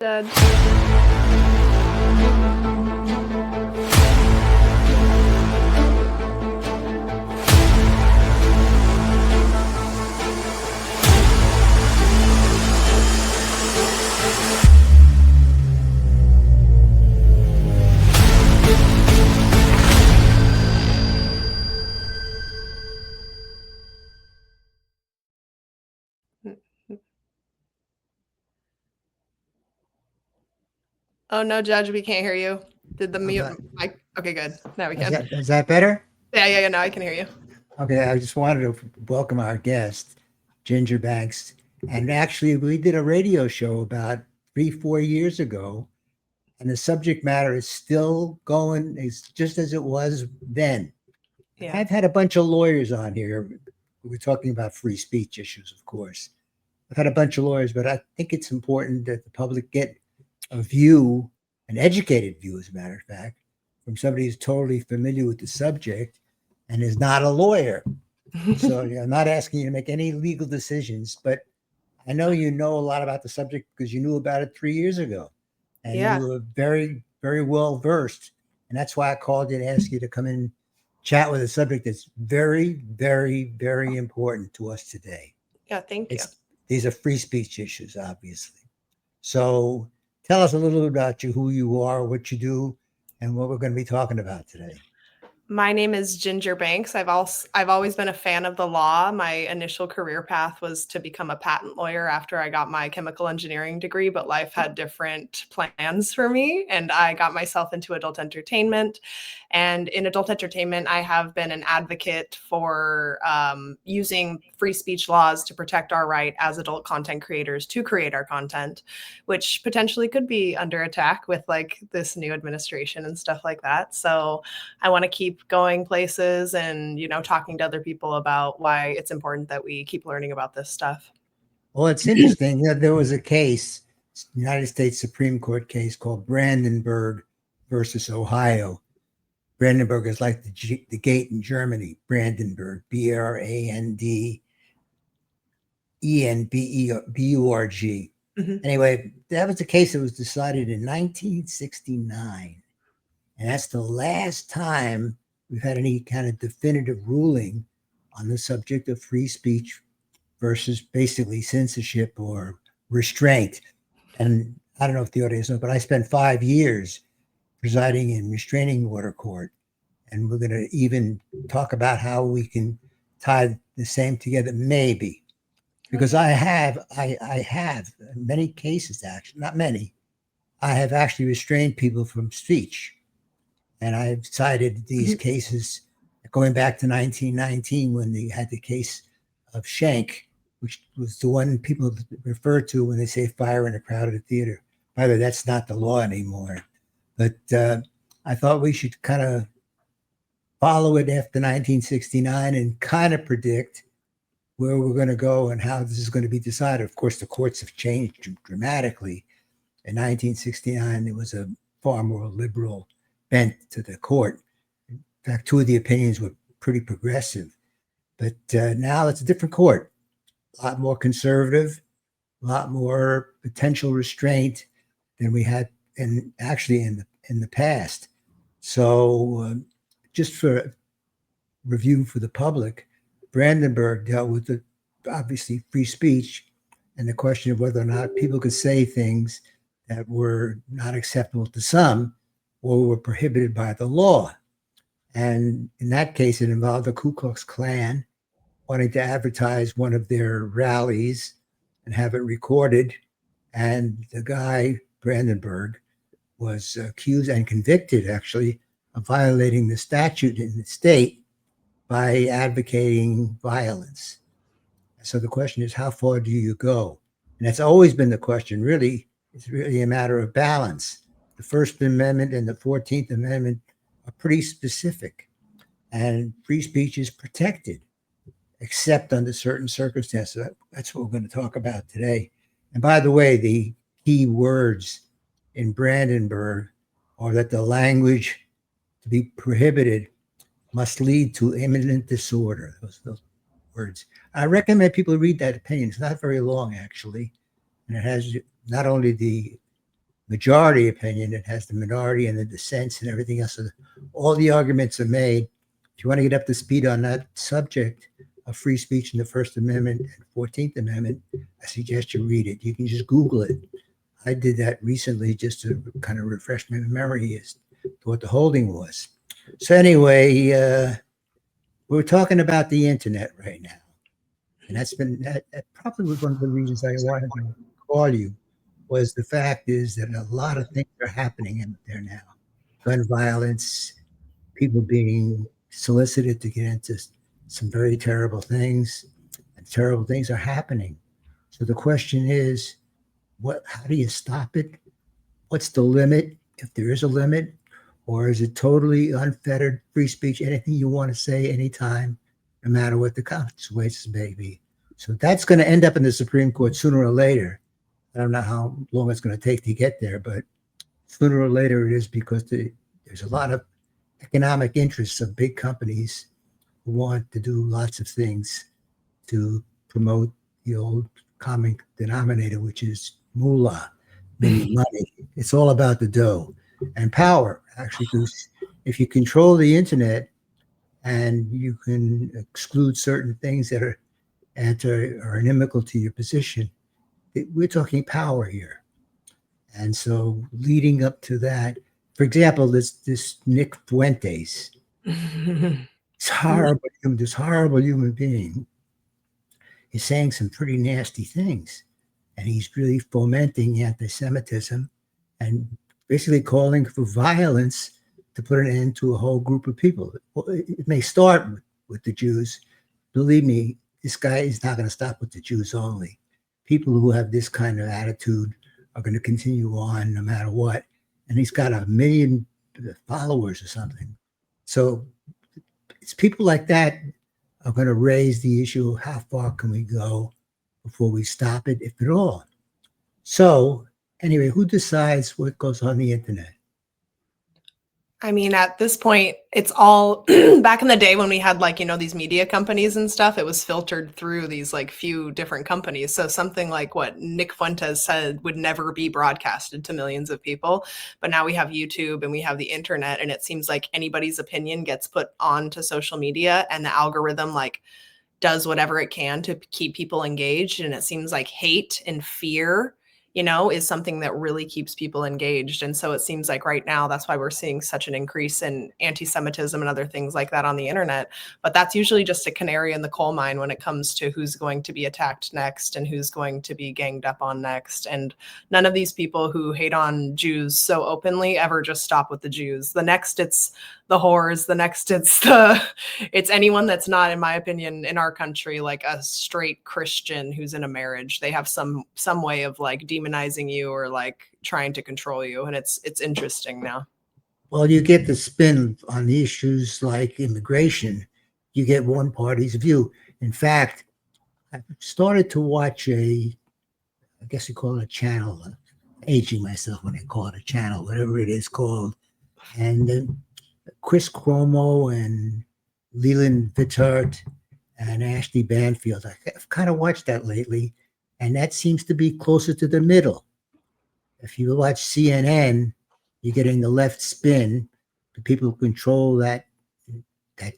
Judge. Oh no, Judge, we can't hear you. Did the mute mic? Okay, good. Now we can. Is that better? Yeah. Now I can hear you. Okay, I just wanted to welcome our guest, Ginger Banks. And actually, we did a radio show about 3-4 years ago, and the subject matter is still going. It's just as it was then. Yeah. I've had a bunch of lawyers on here. We're talking about free speech issues, of course. I've had a bunch of lawyers, but I think it's important that the public get a view, an educated view, as a matter of fact, from somebody who's totally familiar with the subject and is not a lawyer. So I'm not asking you to make any legal decisions, but I know you know a lot about the subject because you knew about it 3 years ago. And Yeah. you were very, very well versed. And that's why I called you to ask you to come in and chat with a subject that's very, very, very important to us today. Yeah, thank you. These are free speech issues, obviously. So tell us a little bit about you, who you are, what you do, and what we're going to be talking about today. My name is Ginger Banks. I've always been a fan of the law. My initial career path was to become a patent lawyer after I got my chemical engineering degree, but life had different plans for me, and I got myself into adult entertainment. And in adult entertainment, I have been an advocate for using free speech laws to protect our right as adult content creators to create our content, which potentially could be under attack with like this new administration and stuff like that. So I want to keep going places and, talking to other people about why it's important that we keep learning about this stuff. Well, it's interesting. There was a case, United States Supreme Court case called Brandenburg versus Ohio. Brandenburg is like the gate in Germany, Brandenburg, Brandenburg. Mm-hmm. Anyway, that was a case that was decided in 1969. And that's the last time we've had any kind of definitive ruling on the subject of free speech versus basically censorship or restraint. And I don't know if the audience knows, but I spent 5 years presiding in restraining order court. And we're going to even talk about how we can tie the same together, maybe. Because I have many cases, actually, not many. I have actually restrained people from speech. And I've cited these cases going back to 1919 when they had the case of Schenck, which was the one people refer to when they say fire in a crowded theater. By the way, that's not the law anymore. But I thought we should kind of follow it after 1969 and kind of predict where we're going to go and how this is going to be decided. Of course, the courts have changed dramatically. In 1969, there was a far more liberal bent to the court. In fact, 2 of the opinions were pretty progressive. But now it's a different court, a lot more conservative, a lot more potential restraint than we had in the past. So just for review for the public, Brandenburg dealt with the obviously free speech and the question of whether or not people could say things that were not acceptable to some or were prohibited by the law. And in that case, it involved the Ku Klux Klan wanting to advertise one of their rallies and have it recorded. And the guy, Brandenburg, was accused and convicted, actually, of violating the statute in the state by advocating violence. So the question is, how far do you go? And that's always been the question, really. It's really a matter of balance. The First Amendment and the 14th Amendment are pretty specific, and free speech is protected, except under certain circumstances. That's what we're going to talk about today. And by the way, the key words in Brandenburg are that the language to be prohibited must lead to imminent disorder. Those words. I recommend people read that opinion. It's not very long, actually. And it has not only the majority opinion. It has the minority and the dissents and everything else. So all the arguments are made. If you want to get up to speed on that subject of free speech and the First Amendment and 14th Amendment, I suggest you read it. You can just Google it. I did that recently just to kind of refresh my memory as to what the holding was. So anyway, we're talking about the internet right now. And that probably was one of the reasons I wanted to call you, was the fact is that a lot of things are happening out there now. Gun violence, people being solicited to get into some very terrible things, and terrible things are happening. So the question is, how do you stop it? What's the limit, if there is a limit? Or is it totally unfettered free speech, anything you want to say anytime, no matter what the consequences may be? So that's going to end up in the Supreme Court sooner or later. I don't know how long it's going to take to get there, but sooner or later it is, because there's a lot of economic interests of big companies who want to do lots of things to promote the old common denominator, which is moolah, meaning money. It's all about the dough and power, actually, because if you control the internet and you can exclude certain things that are inimical to your position, we're talking power here. And so leading up to that, for example, this Nick Fuentes, this horrible human being, is saying some pretty nasty things. And he's really fomenting anti-Semitism and basically calling for violence to put an end to a whole group of people. It may start with the Jews. Believe me, this guy is not going to stop with the Jews only. People who have this kind of attitude are going to continue on no matter what. And he's got 1 million followers or something. So it's people like that are going to raise the issue of how far can we go before we stop it, if at all. So anyway, who decides what goes on the internet? I mean, at this point, it's all back in the day when we had these media companies and stuff, it was filtered through these few different companies. So something like what Nick Fuentes said would never be broadcasted to millions of people. But now we have YouTube and we have the internet, and it seems like anybody's opinion gets put onto social media, and the algorithm does whatever it can to keep people engaged. And it seems like hate and fear, is something that really keeps people engaged. And so it seems like right now, that's why we're seeing such an increase in anti-Semitism and other things like that on the internet. But that's usually just a canary in the coal mine when it comes to who's going to be attacked next and who's going to be ganged up on next. And none of these people who hate on Jews so openly ever just stop with the Jews. The next it's the whores, the next it's anyone that's not, in my opinion, in our country, like a straight Christian who's in a marriage. They have some way of demonizing you or trying to control you. And it's interesting now. Well, you get the spin on the issues like immigration. You get one party's view. In fact, I started to watch I guess you call it a channel, aging myself when I call it a channel, whatever it is called. And then Chris Cuomo and Leland Vittert and Ashley Banfield. I've kind of watched that lately, and that seems to be closer to the middle. If you watch CNN, you're getting the left spin. The people who control that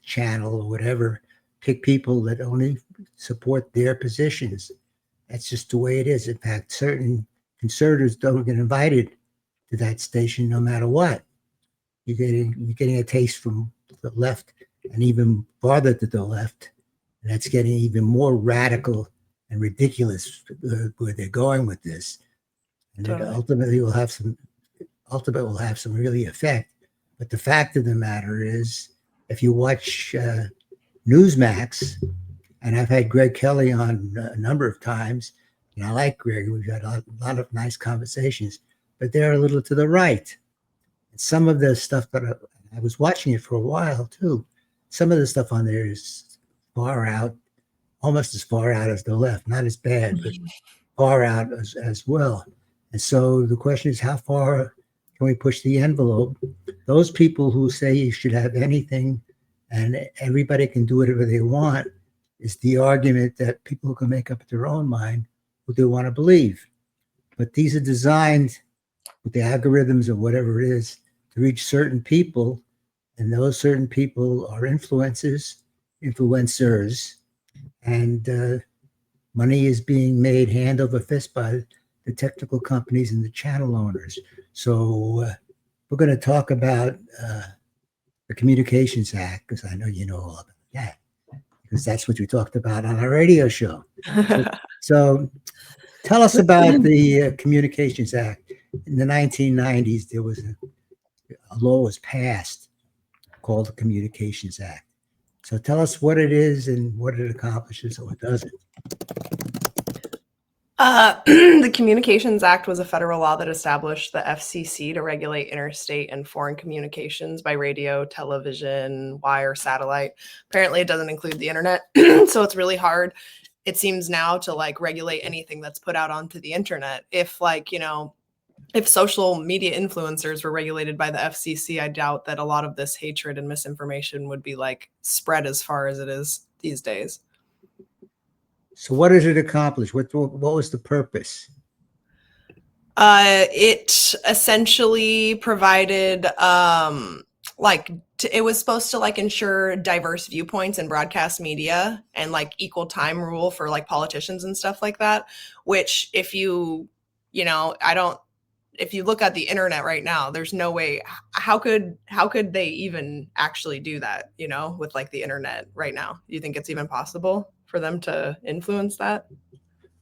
channel or whatever pick people that only support their positions. That's just the way it is. In fact, certain conservatives don't get invited to that station no matter what. You're getting a taste from the left and even farther to the left. And that's getting even more radical and ridiculous where they're going with this. And totally. It ultimately will have some really effect. But the fact of the matter is, if you watch Newsmax, and I've had Greg Kelly on a number of times, and I like Greg. We've had a lot of nice conversations, but they're a little to the right. And some of the stuff that I was watching it for a while too. Some of the stuff on there is far out, almost as far out as the left. Not as bad, but far out as well. And so the question is, how far can we push the envelope? Those people who say you should have anything and everybody can do whatever they want is the argument that people can make up their own mind what they want to believe. But these are designed with the algorithms or whatever it is to reach certain people, and those certain people are influencers, and money is being made hand over fist by the technical companies and the channel owners. So we're going to talk about the Communications Act, because I know you know all about that, because that's what we talked about on our radio show. So tell us about the Communications Act. In the 1990s, there was a law was passed called the Communications Act. So tell us what it is and what it accomplishes or doesn't. The Communications Act was a federal law that established the FCC to regulate interstate and foreign communications by radio, television, wire, satellite. Apparently, it doesn't include the internet, so it's really hard, it seems now, to like regulate anything that's put out onto the internet. If if social media influencers were regulated by the FCC, I doubt that a lot of this hatred and misinformation would be like spread as far as it is these days. So what does it accomplish? What was the purpose? It essentially provided it was supposed to like ensure diverse viewpoints in broadcast media and like equal time rule for like politicians and stuff like that, which if you I don't if you look at the internet right now, there's no way. How could they even actually do that, with like the internet right now? Do you think it's even possible for them to influence that?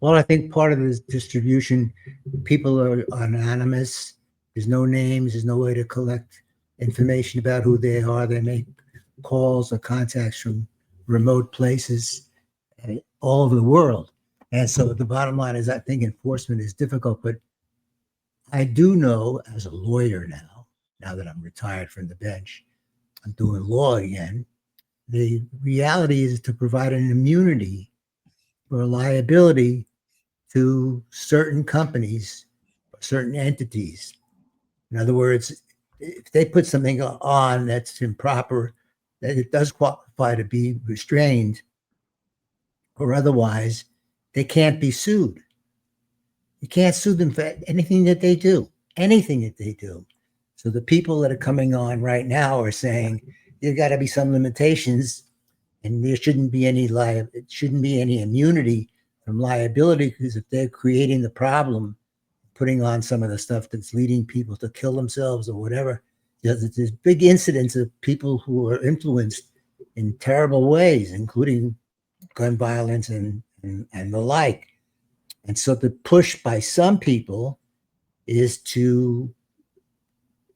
Well, I think part of this distribution, people are anonymous. There's no names. There's no way to collect information about who they are. They make calls or contacts from remote places all over the world. And so the bottom line is, I think enforcement is difficult, but I do know as a lawyer now that I'm retired from the bench, I'm doing law again. The reality is to provide an immunity or liability to certain companies, certain entities. In other words, if they put something on that's improper, that it does qualify to be restrained or otherwise, they can't be sued. You can't sue them for anything that they do, anything that they do. So the people that are coming on right now are saying there got to be some limitations, and there shouldn't be any it shouldn't be any immunity from liability, because if they're creating the problem, putting on some of the stuff that's leading people to kill themselves or whatever, there's big incidents of people who are influenced in terrible ways, including gun violence and the like. And so the push by some people is to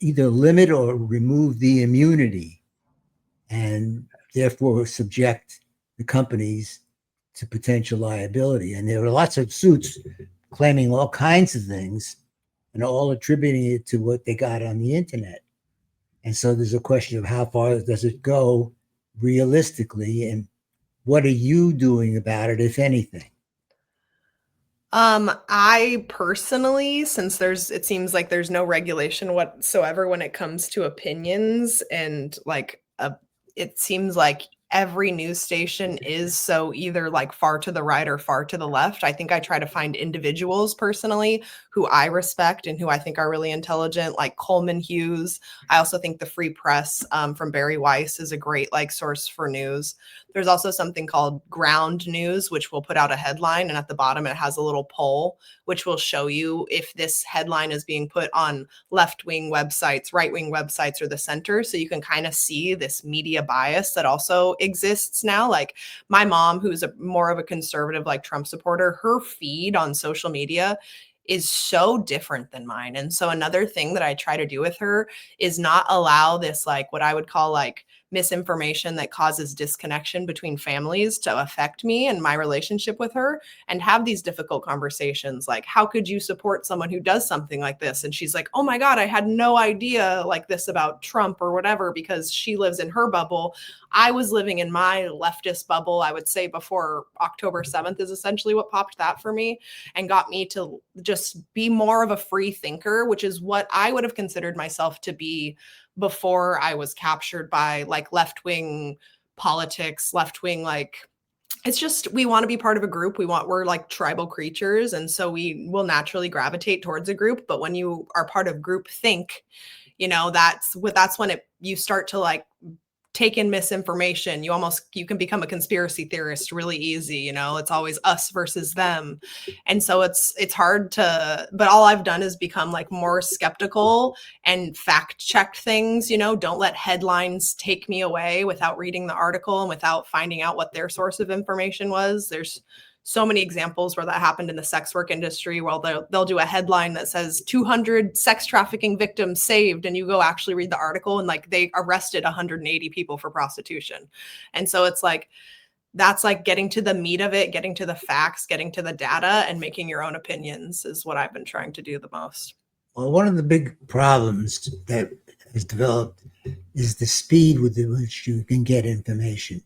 either limit or remove the immunity and therefore subject the companies to potential liability. And there are lots of suits claiming all kinds of things and all attributing it to what they got on the internet. And so there's a question of how far does it go realistically, and what are you doing about it, if anything? I personally, since it seems like there's no regulation whatsoever when it comes to opinions, and like it seems like every news station is so either like far to the right or far to the left. I think I try to find individuals personally who I respect and who I think are really intelligent, like Coleman Hughes. I also think the Free Press from Barry Weiss is a great like source for news. There's also something called Ground News, which will put out a headline, and at the bottom it has a little poll, which will show you if this headline is being put on left-wing websites, right-wing websites, or the center. So you can kind of see this media bias that also exists now. Like my mom, who's more of a conservative, like Trump supporter, her feed on social media is so different than mine. And so another thing that I try to do with her is not allow this, like what I would call like misinformation that causes disconnection between families to affect me and my relationship with her, and have these difficult conversations like, how could you support someone who does something like this? And she's like, oh my God, I had no idea like this about Trump or whatever, because she lives in her bubble. I was living in my leftist bubble, I would say, before October 7th is essentially what popped that for me and got me to just be more of a free thinker, which is what I would have considered myself to be before I was captured by like left-wing politics, left-wing like it's just we want to be part of a group. We're like tribal creatures, and so we will naturally gravitate towards a group. But when you are part of group think, that's when you start to like take in misinformation. You can become a conspiracy theorist really easy. It's always us versus them. And so it's hard but all I've done is become like more skeptical and fact check things. Don't let headlines take me away without reading the article and without finding out what their source of information was. There's so many examples where that happened in the sex work industry, where they'll do a headline that says 200 sex trafficking victims saved, and you go actually read the article and like they arrested 180 people for prostitution. And so it's like, that's like getting to the meat of it, getting to the facts, getting to the data, and making your own opinions is what I've been trying to do the most. Well, one of the big problems that has developed is the speed with which you can get information.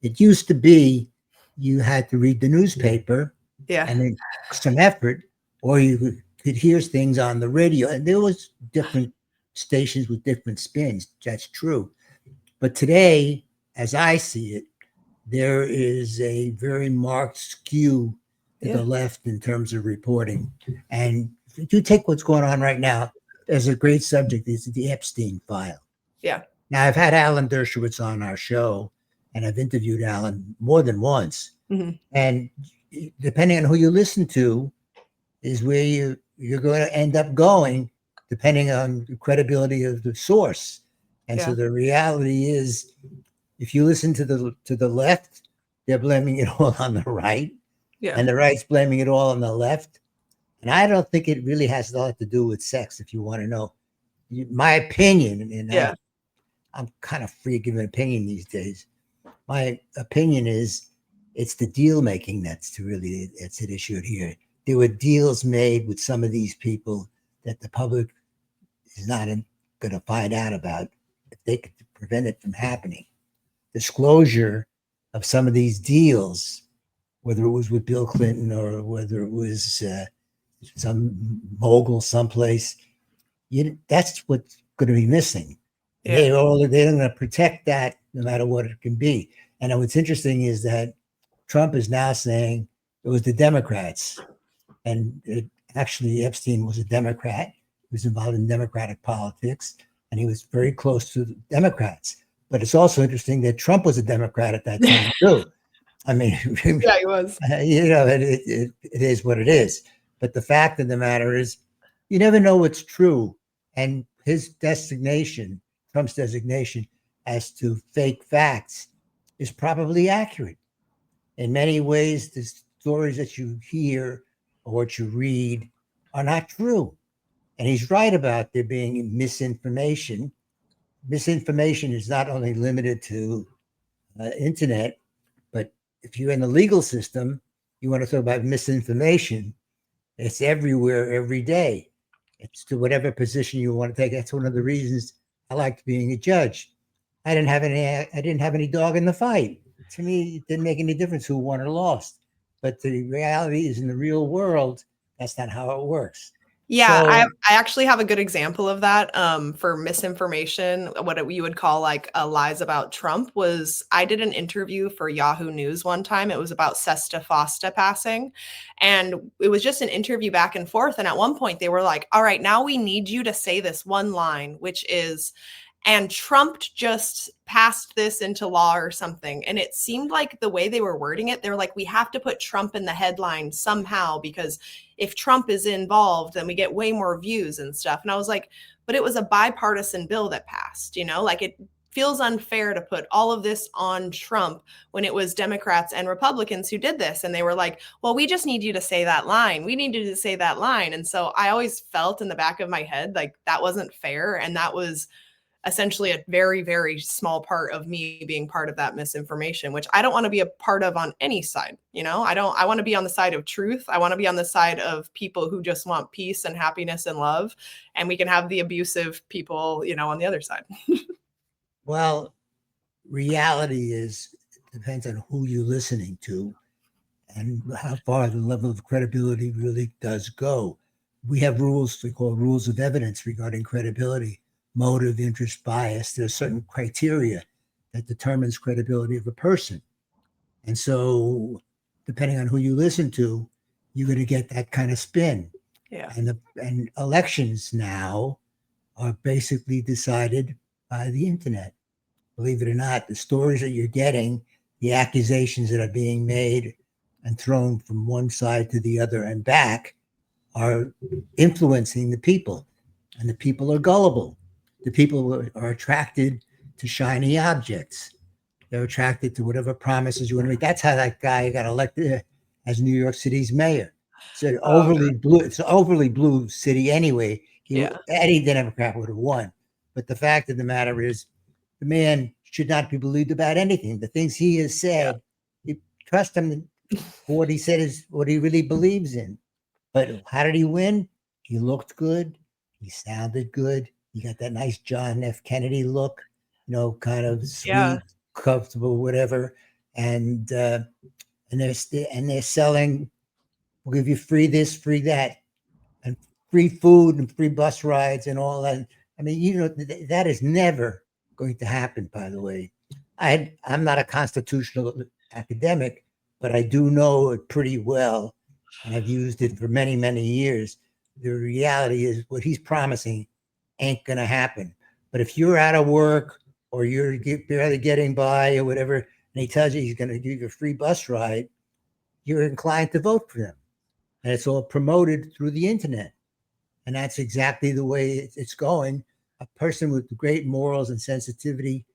It used to be you had to read the newspaper, and then some effort, or you could hear things on the radio, and there was different stations with different spins. That's true. But today, as I see it, there is a very marked skew to the left in terms of reporting. And if you take what's going on right now, there's a great subject, is the Epstein file. Yeah. Now, I've had Alan Dershowitz on our show, and I've interviewed Alan more than once. Mm-hmm. And depending on who you listen to is where you're going to end up going, depending on the credibility of the source. And so the reality is, if you listen to the left, they're blaming it all on the right. Yeah. And the right's blaming it all on the left. And I don't think it really has a lot to do with sex, if you want to know my opinion. And I'm kind of free to give an opinion these days. My opinion is it's the deal making that's at issue here. There were deals made with some of these people that the public is not going to find out about if they could prevent it from happening. Disclosure of some of these deals, whether it was with Bill Clinton or whether it was some mogul someplace, that's what's going to be missing. Yeah. They're going to protect that no matter what it can be. And what's interesting is that Trump is now saying it was the Democrats. And actually, Epstein was a Democrat. He was involved in Democratic politics, and he was very close to the Democrats. But it's also interesting that Trump was a Democrat at that time, too. I mean, yeah, he was. It is what it is. But the fact of the matter is, you never know what's true. And his designation, Trump's designation as to fake facts, is probably accurate. In many ways, the stories that you hear or what you read are not true. And he's right about there being misinformation. Misinformation is not only limited to internet, but if you're in the legal system, you want to talk about misinformation, it's everywhere, every day. It's to whatever position you want to take. That's one of the reasons I liked being a judge. I didn't have any dog in the fight. To me, it didn't make any difference who won or lost. But the reality is, in the real world, that's not how it works. Yeah, so, I actually have a good example of that for misinformation. What you would call like lies about Trump was I did an interview for Yahoo News one time. It was about SESTA FOSTA passing. And it was just an interview back and forth. And at one point they were like, all right, now we need you to say this one line, which is, and Trump just passed this into law or something. And it seemed like the way they were wording it, they're like, we have to put Trump in the headline somehow, because if Trump is involved, then we get way more views and stuff. And I was like, but it was a bipartisan bill that passed, like it feels unfair to put all of this on Trump when it was Democrats and Republicans who did this. And they were like, well, we just need you to say that line. We need you to say that line. And so I always felt in the back of my head, like that wasn't fair. And that was essentially a very, very small part of me being part of that misinformation, which I don't want to be a part of on any side. I want to be on the side of truth. I want to be on the side of people who just want peace and happiness and love. And we can have the abusive people, on the other side. Well, reality depends on who you're listening to and how far the level of credibility really does go. We have rules we call rules of evidence regarding credibility. Motive, interest, bias. There's certain criteria that determines credibility of a person. And so, depending on who you listen to, you're going to get that kind of spin. Yeah. And elections now are basically decided by the internet. Believe it or not, the stories that you're getting, the accusations that are being made and thrown from one side to the other and back are influencing the people. And the people are gullible. The people are attracted to shiny objects. They're attracted to whatever promises you want to make. That's how that guy got elected as New York City's mayor. So Oh, overly blue. It's an overly blue city anyway. yeah. Any Democrat would have won. But the fact of the matter is, the man should not be believed about anything. The things he has Yeah. said, you trust him for what he said is what he really believes in. But how did he win? He looked good. He sounded good. He got that nice John F. Kennedy look, kind of Yeah. sweet, comfortable, whatever. And they're selling. We'll give you free this, free that, and free food and free bus rides and all that. I mean, that is never going to happen. By the way, I'm not a constitutional academic, but I do know it pretty well, and I've used it for many, many years. The reality is, what he's promising ain't going to happen. But if you're out of work or you're barely getting by or whatever, and he tells you he's going to give you a free bus ride, you're inclined to vote for them. And it's all promoted through the internet. And that's exactly the way it's going. A person with great morals and sensitivity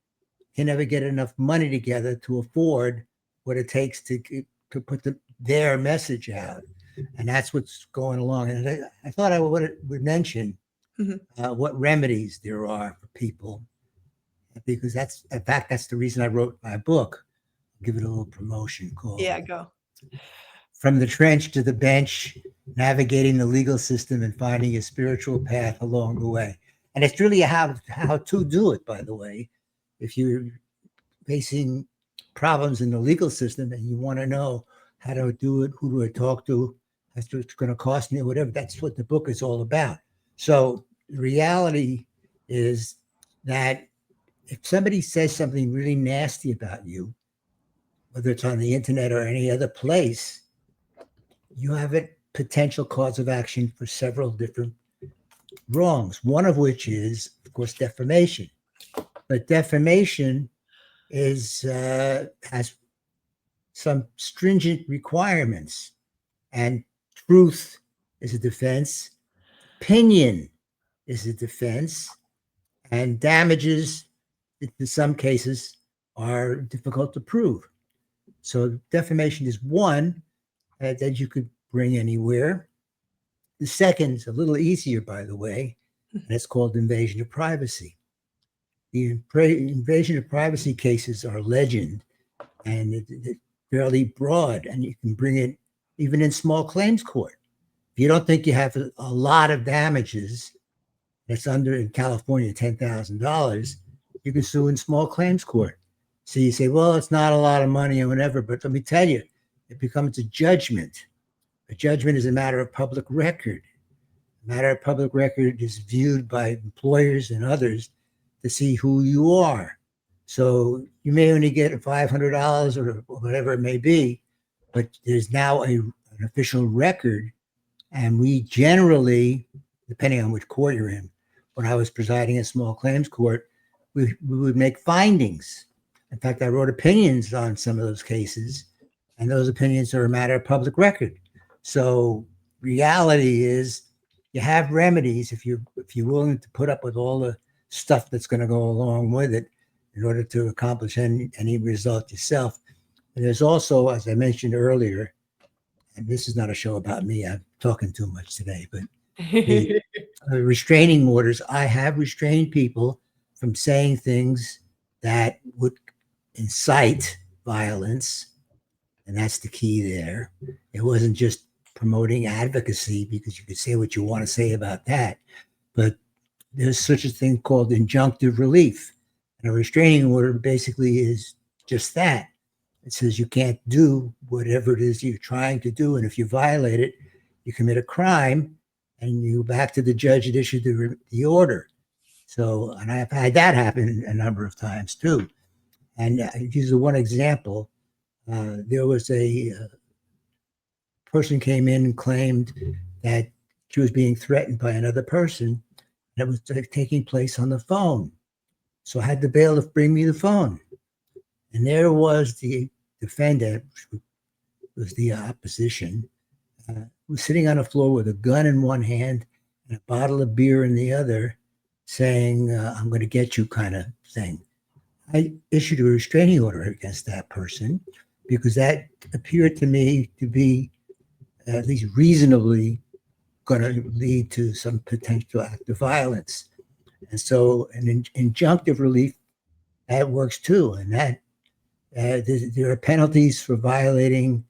can never get enough money together to afford what it takes to put their message out. And that's what's going along. And I thought I would mention what remedies there are for people, because that's the reason I wrote my book. I'll give it a little promotion called Go. From the Trench to the Bench, Navigating the Legal System and Finding a Spiritual Path Along the Way. And it's really how to do it, by the way. If you're facing problems in the legal system and you want to know how to do it, who do I talk to, that's what it's going to cost me, whatever, that's what the book is all about. So the reality is that if somebody says something really nasty about you, whether it's on the internet or any other place, you have a potential cause of action for several different wrongs, one of which is, of course, defamation. But defamation has some stringent requirements, and truth is a defense, opinion is a defense, and damages, in some cases, are difficult to prove. So defamation is one that you could bring anywhere. The second is a little easier, by the way, and it's called invasion of privacy. The invasion of privacy cases are legend, and it's fairly broad, and you can bring it even in small claims court. If you don't think you have a lot of damages, that's under, in California, $10,000, you can sue in small claims court. So you say, well, it's not a lot of money or whatever, but let me tell you, it becomes a judgment. A judgment is a matter of public record. A matter of public record is viewed by employers and others to see who you are. So you may only get $500 or whatever it may be, but there's now an official record. And we generally, depending on which court you're in, when I was presiding in small claims court, we would make findings. In fact, I wrote opinions on some of those cases, and those opinions are a matter of public record. So reality is, you have remedies if you're willing to put up with all the stuff that's going to go along with it in order to accomplish any result yourself. And there's also, as I mentioned earlier, and this is not a show about me, I'm talking too much today, but the restraining orders, I have restrained people from saying things that would incite violence. And that's the key there. It wasn't just promoting advocacy, because you could say what you want to say about that, but there's such a thing called injunctive relief. And a restraining order basically is just that. It says you can't do whatever it is you're trying to do. And if you violate it, you commit a crime, and you go back to the judge that issued the order. So, and I've had that happen a number of times too. And I use the one example. There was a person came in and claimed that she was being threatened by another person, and it was taking place on the phone. So I had the bailiff bring me the phone, and there was the defendant, which was the opposition, was sitting on the floor with a gun in one hand and a bottle of beer in the other, saying, "I'm going to get you," kind of thing. I issued a restraining order against that person because that appeared to me to be at least reasonably going to lead to some potential act of violence. And so an injunctive relief, that works too. And that there are penalties for violating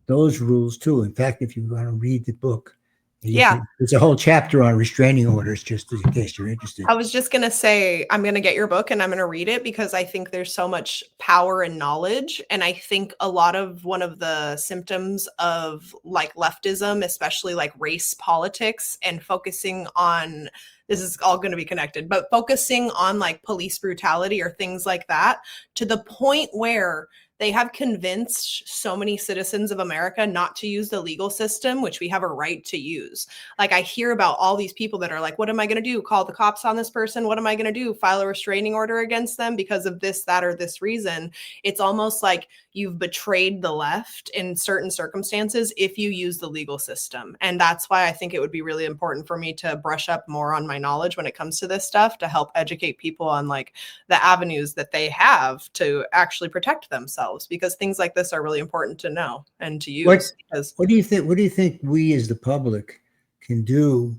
those rules too. In fact, if you want to read the book, Yeah. there's a whole chapter on restraining orders, just in case you're interested. I was just going to say, I'm going to get your book and I'm going to read it because I think there's so much power in knowledge. And I think a lot of one of the symptoms of like leftism, especially like race politics and focusing on, this is all going to be connected, but focusing on like police brutality or things like that to the point where they have convinced so many citizens of America not to use the legal system, which we have a right to use. Like I hear about all these people that are like, what am I going to do? Call the cops on this person? What am I going to do? File a restraining order against them because of this, that, or this reason. It's almost like you've betrayed the left in certain circumstances if you use the legal system. And that's why I think it would be really important for me to brush up more on my knowledge when it comes to this stuff to help educate people on like the avenues that they have to actually protect themselves, because things like this are really important to know and to use. What do you think? What do you think we as the public can do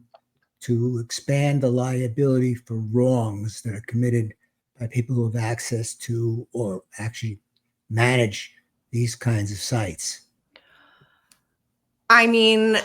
to expand the liability for wrongs that are committed by people who have access to or actually manage these kinds of sites? I mean,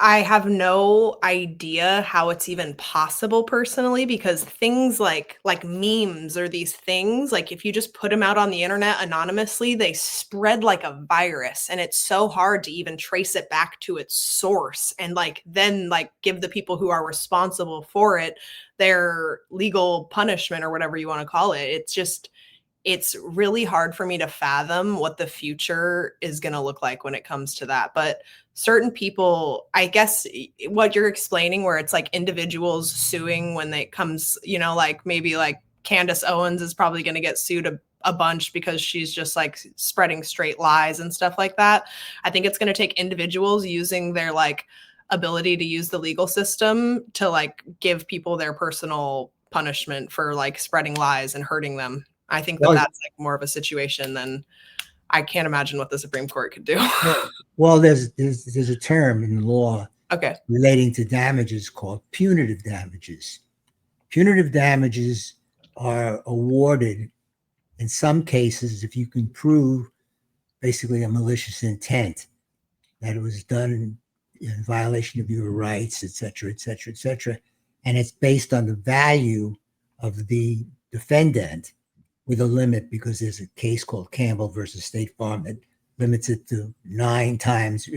I have no idea how it's even possible personally, because things like memes or these things, like if you just put them out on the internet anonymously, they spread like a virus, and it's so hard to even trace it back to its source and like then like give the people who are responsible for it their legal punishment or whatever you want to call it. It's really hard for me to fathom what the future is going to look like when it comes to that. But certain people, I guess what you're explaining, where it's like individuals suing when it comes, you know, like maybe like Candace Owens is probably going to get sued a bunch because she's just like spreading straight lies and stuff like that. I think it's going to take individuals using their like ability to use the legal system to like give people their personal punishment for like spreading lies and hurting them. I think that Well, that's like more of a situation than I can't imagine what the Supreme Court could do. well, there's a term in the law Okay. relating to damages called punitive damages. Punitive damages are awarded in some cases if you can prove basically a malicious intent, that it was done in violation of your rights, et cetera, et cetera, et cetera. And it's based on the value of the defendant with a limit, because there's a case called Campbell versus State Farm that limits it to 9 times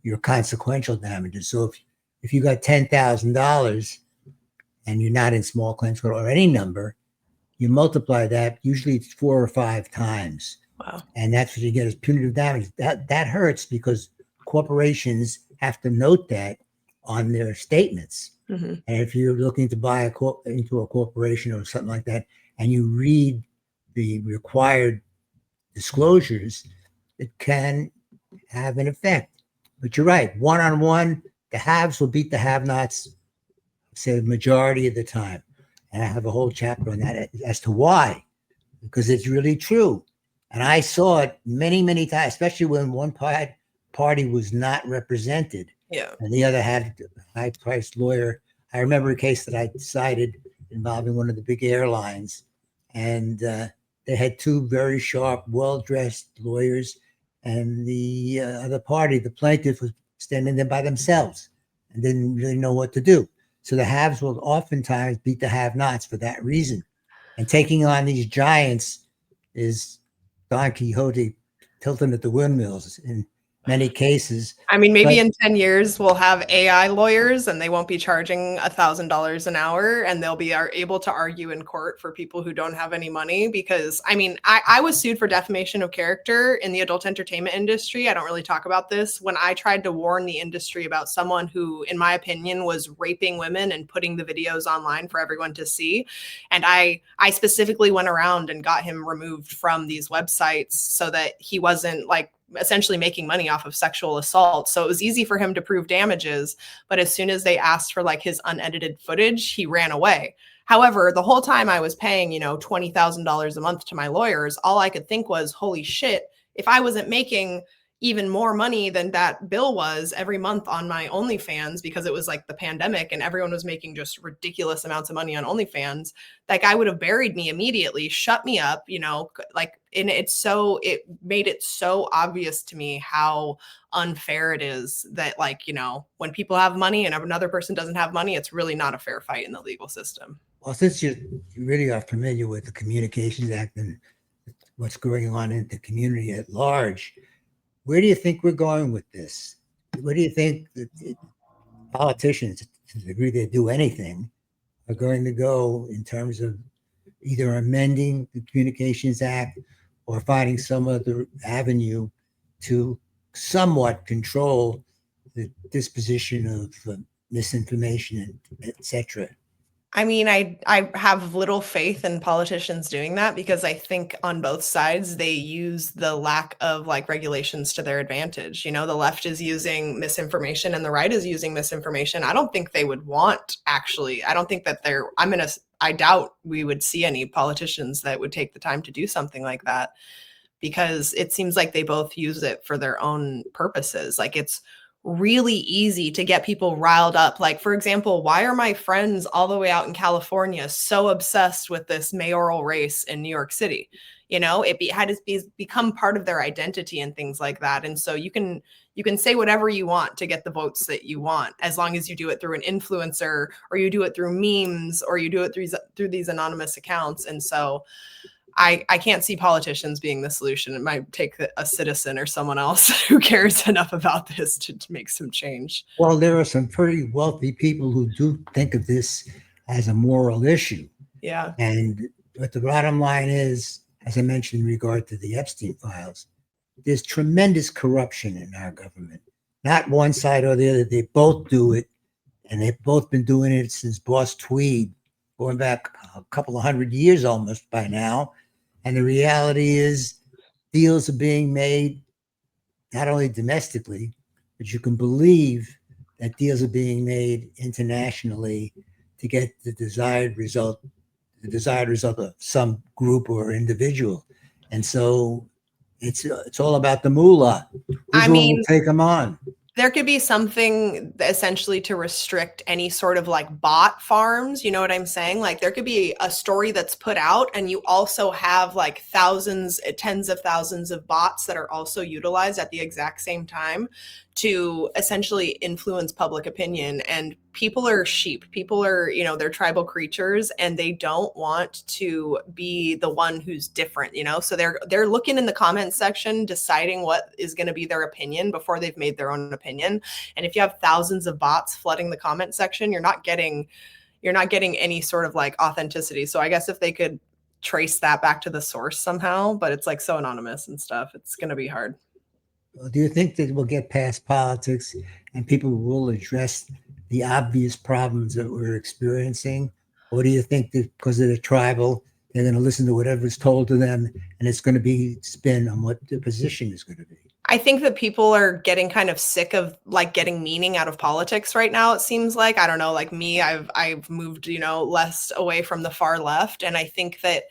your consequential damages. So if you got $10,000 and you're not in small claims court or any number, you multiply that, usually it's 4 or 5 times. Wow. And that's what you get as punitive damage. That hurts because corporations have to note that on their statements. Mm-hmm. And if you're looking to buy into a corporation or something like that, and you read the required disclosures, it can have an effect. But you're right, one-on-one, the haves will beat the have-nots, say, the majority of the time. And I have a whole chapter on that as to why, because it's really true. And I saw it many, many times, especially when one party was not represented. Yeah. And the other had a high-priced lawyer. I remember a case that I decided involving one of the big airlines. And they had 2 very sharp, well-dressed lawyers. And the other party, the plaintiff, was standing there by themselves and didn't really know what to do. So the haves will oftentimes beat the have-nots for that reason. And taking on these giants is Don Quixote tilting at the windmills. And many cases. I mean, maybe But in 10 years we'll have AI lawyers and they won't be charging $1,000 an hour and they'll be able to argue in court for people who don't have any money. Because I mean, I was sued for defamation of character in the adult entertainment industry. I don't really talk about this. When I tried to warn the industry about someone who, in my opinion, was raping women and putting the videos online for everyone to see. And I specifically went around and got him removed from these websites so that he wasn't like essentially making money off of sexual assault. So it was easy for him to prove damages. But as soon as they asked for like his unedited footage, he ran away. However, the whole time I was paying, $20,000 a month to my lawyers, all I could think was, holy shit, if I wasn't making even more money than that bill was every month on my OnlyFans, because it was like the pandemic and everyone was making just ridiculous amounts of money on OnlyFans, that guy would have buried me immediately, shut me up, like, and it made it so obvious to me how unfair it is that, like, when people have money and another person doesn't have money, it's really not a fair fight in the legal system. well, since you really are familiar with the Communications Act and what's going on in the community at large, where do you think we're going with this? Where do you think that politicians, to the degree they do anything, are going to go in terms of either amending the Communications Act or finding some other avenue to somewhat control the disposition of misinformation, etc.? I mean, I have little faith in politicians doing that because I think on both sides they use the lack of like regulations to their advantage. The left is using misinformation and the right is using misinformation. I don't think they would want actually. I don't think that I doubt we would see any politicians that would take the time to do something like that, because it seems like they both use it for their own purposes. Like, it's really easy to get people riled up. Like, for example, why are my friends all the way out in California so obsessed with this mayoral race in New York City? Had become part of their identity and things like that. And so you can say whatever you want to get the votes that you want, as long as you do it through an influencer or you do it through memes or you do it through these anonymous accounts. And so I can't see politicians being the solution. It might take a citizen or someone else who cares enough about this to make some change. Well, there are some pretty wealthy people who do think of this as a moral issue. Yeah. And what the bottom line is, as I mentioned in regard to the Epstein files, there's tremendous corruption in our government. Not one side or the other. They both do it. And they've both been doing it since Boss Tweed, going back a couple of 100 years almost by now. And the reality is deals are being made not only domestically, but you can believe that deals are being made internationally to get the desired result of some group or individual. And so it's all about the moolah. Who's willing to take them on? There could be something essentially to restrict any sort of like bot farms. You know what I'm saying? Like, there could be a story that's put out and you also have like thousands, tens of thousands of bots that are also utilized at the exact same time to essentially influence public opinion. And people are sheep. People are, they're tribal creatures and they don't want to be the one who's different, so they're looking in the comment section, deciding what is going to be their opinion before they've made their own opinion. And if you have thousands of bots flooding the comment section, you're not getting any sort of like authenticity. So I guess if they could trace that back to the source somehow, but it's like so anonymous and stuff, it's going to be hard. Well, do you think that we'll get past politics and people will address the obvious problems that we're experiencing? Or do you think that because they're tribal, they're going to listen to whatever's told to them and it's going to be spin on what the position is going to be? I think that people are getting kind of sick of like getting meaning out of politics right now. It seems like, I don't know, like me, I've moved, less away from the far left. And I think that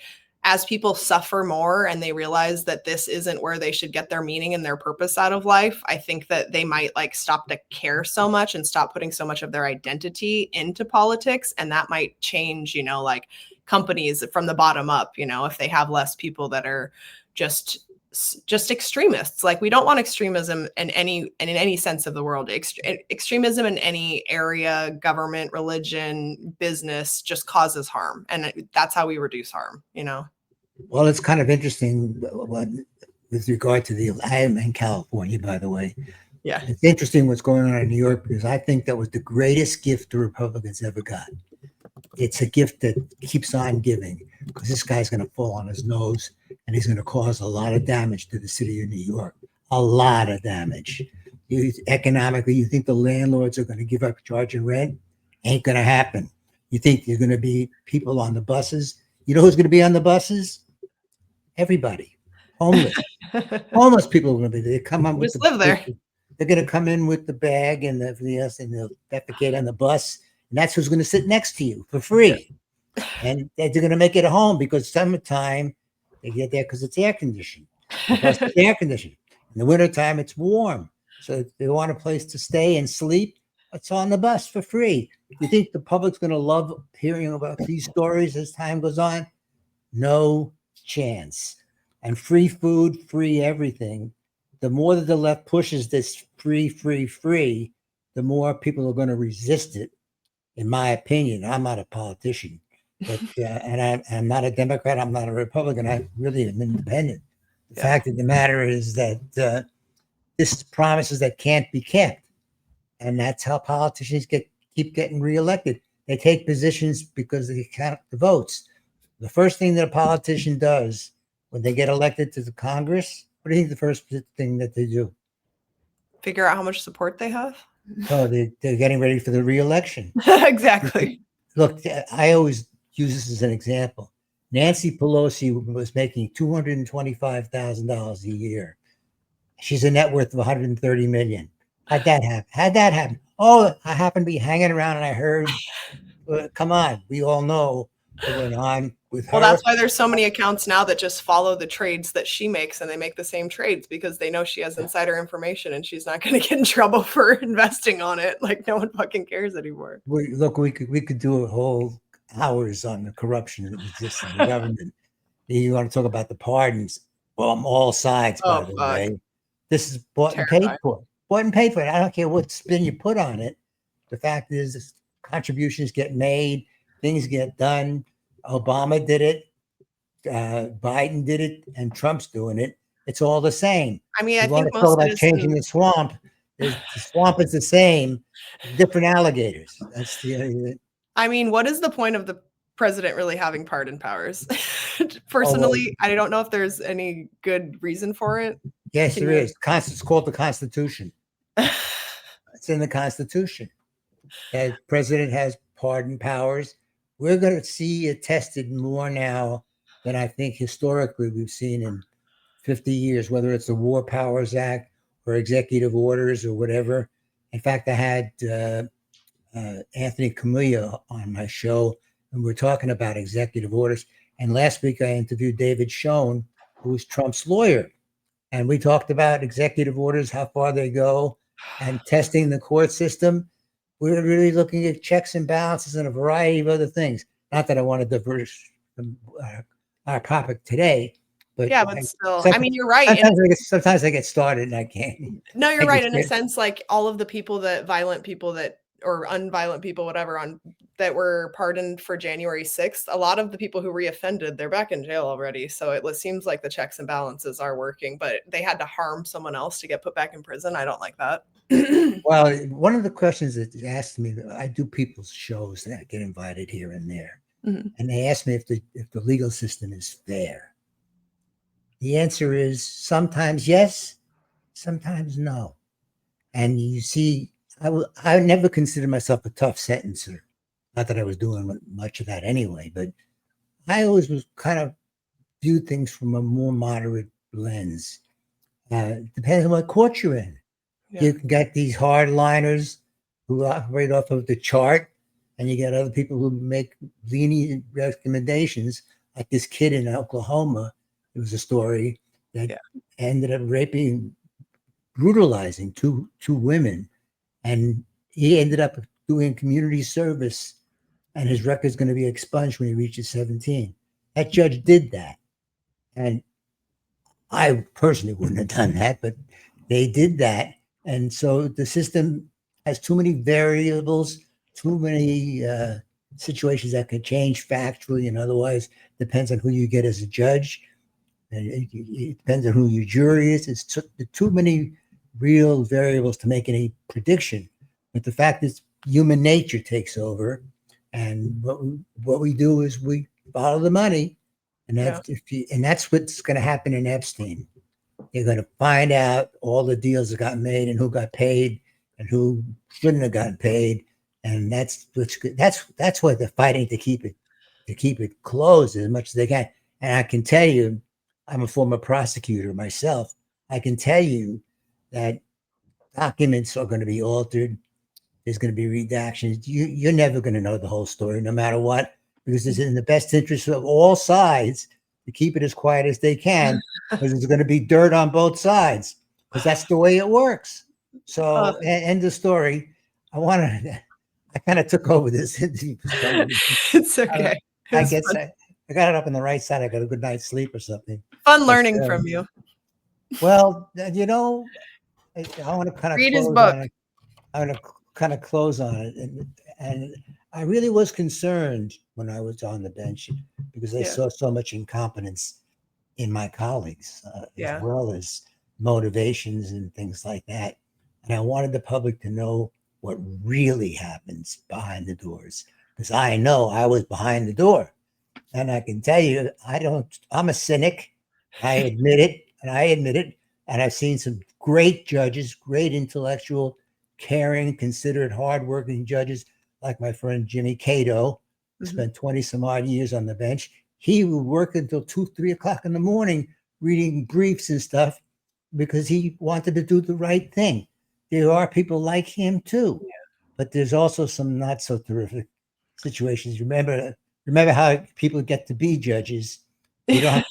as people suffer more and they realize that this isn't where they should get their meaning and their purpose out of life, I think that they might like stop to care so much and stop putting so much of their identity into politics. And that might change, like companies from the bottom up, if they have less people that are just extremists. Like, we don't want extremism in any sense of the world. Extremism in any area, government, religion, business, just causes harm, and that's how we reduce harm. Well, it's kind of interesting. with regard to I am in California, by the way. Yeah. It's interesting what's going on in New York because I think that was the greatest gift the Republicans ever got. It's a gift that keeps on giving because this guy's going to fall on his nose and he's going to cause a lot of damage to the city of New York. A lot of damage. Economically, you think the landlords are going to give up charging rent? Ain't going to happen. You think there's going to be people on the buses? You know who's going to be on the buses? Everybody. Homeless. Homeless people are going to be. They come on with Just live there. They're going to come in with the bag and everything else, and they'll defecate on the bus, and that's who's going to sit next to you for free. And they're going to make it a home because summertime they get there because it's air conditioned. The bus is air conditioned. In the wintertime, it's warm. So if they want a place to stay and sleep, it's on the bus for free. You think the public's going to love hearing about these stories as time goes on? No chance. And free food, free everything. The more that the left pushes this free, the more people are going to resist it. In my opinion, I'm not a politician, but and I'm not a Democrat. I'm not a Republican. I really am independent. The fact of the matter is that this promises that can't be kept, and that's how politicians keep getting reelected. They take positions because they count the votes. The first thing that a politician does when they get elected to the Congress, what do you think the first thing that they do? Figure out how much support they have. So they're getting ready for the reelection. Exactly. Look, I always use this as an example. Nancy Pelosi was making $225,000 a year. She's a net worth of $130 million. How'd that happen? Oh, I happened to be hanging around and I heard. Come on, we all know what went on with her. Well, that's why there's so many accounts now that just follow the trades that she makes, and they make the same trades because they know she has insider information and she's not going to get in trouble for investing on it. Like no one fucking cares anymore. Look, we could do a whole hours on the corruption that exists in the government. You want to talk about the pardons? Well, on all sides, by the way. This is bought and paid for. Bought and paid for it. I don't care what spin you put on it. The fact is, contributions get made, things get done. Obama did it, Biden did it, and Trump's doing it. It's all the same. I mean, I want think to talk about changing the swamp. The swamp is the same, different alligators. That's the. I mean, what is the point of the president really having pardon powers? Personally, I don't know if there's any good reason for it. Yes, there is. It's called the Constitution. It's in the Constitution. The president has pardon powers. We're going to see it tested more now than I think historically we've seen in 50 years, whether it's the War Powers Act or executive orders or whatever. In fact, I had Anthony Camilla on my show, and we're talking about executive orders. And last week I interviewed David Schoen, who's Trump's lawyer. And we talked about executive orders, how far they go, and testing the court system. We're really looking at checks and balances and a variety of other things. Not that I want to diverge from our topic today, but yeah, but still, I mean, you're right. Sometimes I get started and I can't. No, you're right. In a sense, like all of the people violent people or unviolent people, whatever, that were pardoned for January 6th, a lot of the people who reoffended, they're back in jail already. So it seems like the checks and balances are working, but they had to harm someone else to get put back in prison. I don't like that. Well, one of the questions that they asked me, I do people's shows that get invited here and there, and they ask me if the legal system is fair. The answer is sometimes yes, sometimes no. And you see, I never considered myself a tough sentencer. Not that I was doing much of that anyway, but I always was kind of viewed things from a more moderate lens. Depends on what court you're in. Yeah. You can get these hardliners who operate off of the chart, and you get other people who make lenient recommendations, like this kid in Oklahoma. It was a story that ended up brutalizing two women, and he ended up doing community service, and his record's going to be expunged when he reaches 17. That judge did that, and I personally wouldn't have done that, but they did that. And so the system has too many variables, too many situations that can change factually and otherwise. Depends on who you get as a judge. And it depends on who your jury is. It's too many real variables to make any prediction. But the fact is, human nature takes over, and what we do is we follow the money, and that's what's going to happen in Epstein. They're going to find out all the deals that got made and who got paid and who shouldn't have gotten paid, and that's why they're fighting to keep it closed as much as they can. And I can tell you, I'm a former prosecutor myself. I can tell you that documents are going to be altered. There's going to be redactions. You're never going to know the whole story, no matter what, because it's in the best interest of all sides to keep it as quiet as they can, because there's going to be dirt on both sides, because that's the way it works. So, end of story. I kind of took over this interview for some reason. It's okay. I guess I got it up on the right side. I got a good night's sleep or something. Fun learning from you. Well, I want to kind of read his close book. on it. I want to kind of close on it, and I really was concerned when I was on the bench because I saw so much incompetence in my colleagues, as well as motivations and things like that. And I wanted the public to know what really happens behind the doors, because I know I was behind the door. And I can tell you, I'm a cynic. I admit it. And I've seen some great judges, great intellectual, caring, considerate, hardworking judges, like my friend Jimmy Cato, who spent 20 some odd years on the bench. He would work until 2, 3 o'clock in the morning reading briefs and stuff because he wanted to do the right thing. There are people like him too, but there's also some not so terrific situations. Remember how people get to be judges. You don't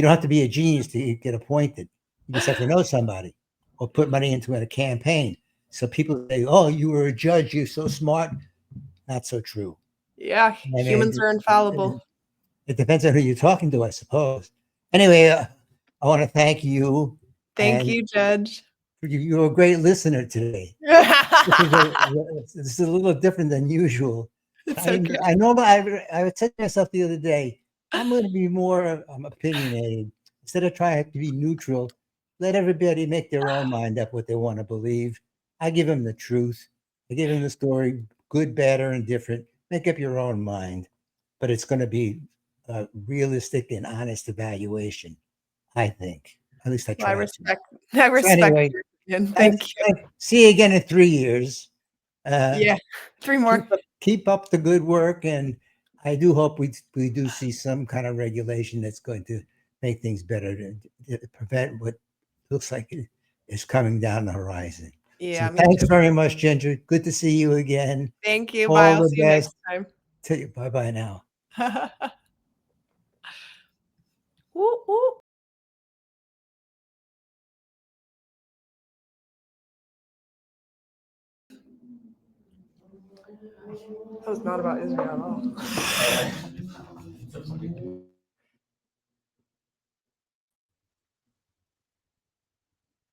have to be a genius to get appointed. You just have to know somebody or put money into a campaign. So people say, "Oh, you were a judge. You're so smart." Not so true. Yeah, humans are infallible. It depends on who you're talking to, I suppose. Anyway, I want to thank you. Thank you, Judge. You're a great listener today. This is a little different than usual. Okay. I know, but I said to myself the other day, I'm going to be more opinionated. Instead of trying to be neutral, let everybody make their own mind up what they want to believe. I give them the truth. I give them the story, good, bad, or indifferent. Make up your own mind. But it's going to be a realistic and honest evaluation, I think. At least I try. I respect anyway, your opinion. Thank you. See you again in 3 years. 3 more. Keep up the good work, and I do hope we do see some kind of regulation that's going to make things better to prevent what looks like it is coming down the horizon. Yeah. So thanks very much, Ginger. Good to see you again. Thank you. Bye. I'll see you next time. Bye now. Woo, woo. That was not about Israel at all.